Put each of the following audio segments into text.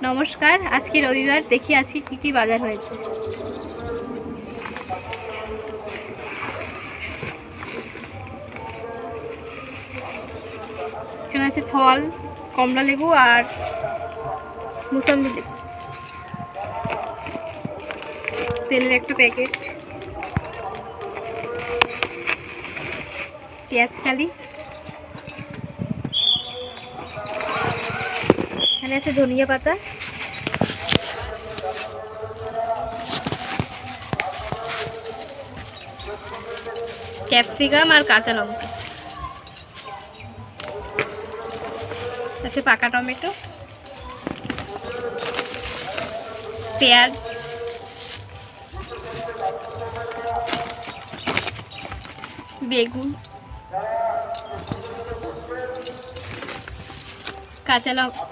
নমস্কার, আজকে রবিবার। দেখি আজকে কি কি বাজার হয়েছে। এখানে আছে ফল, কমলা লেবু আর মুসাম্বি লেবু, তেলের একটা প্যাকেট, পেঁয়াজ কালি, এখানে আছে ধনিয়া পাতা, ক্যাপসিকাম আর কাঁচা লঙ্কা, আছে পাকা টমেটো, পেঁয়াজ, বেগুন,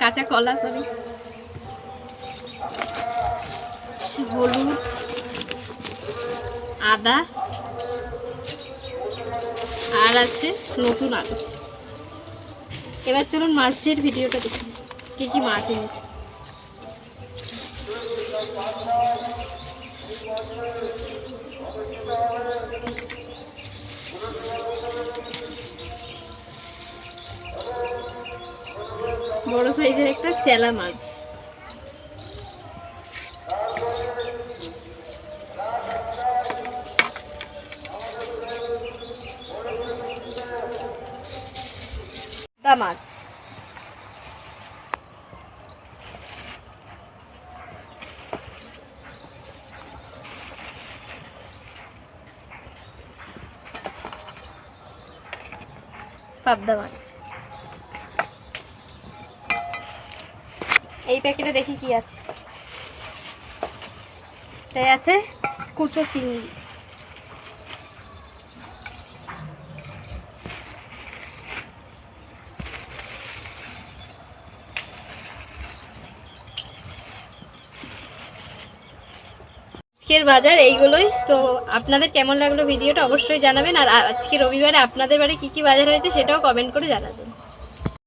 কাঁচা কলা, হলুদ, আদা আর আছে নতুন আলু। এবার চলুন মাছের ভিডিওটা দেখুন, কি কি মাছ এনেছে। বড় সাইজের একটা চেলা মাছ, মাছ, পাবদা মাছ। এই প্যাকেটে দেখি কি আছে। তাই আছে কুচো চিংড়ি, আজকের বাজার এইগুলোই। তো আপনাদের কেমন লাগলো ভিডিওটা অবশ্যই জানাবেন, আর আজকে রবিবারে আপনাদের বাড়ি কি কি বাজার হয়েছে সেটাও কমেন্ট করে জানাবেন।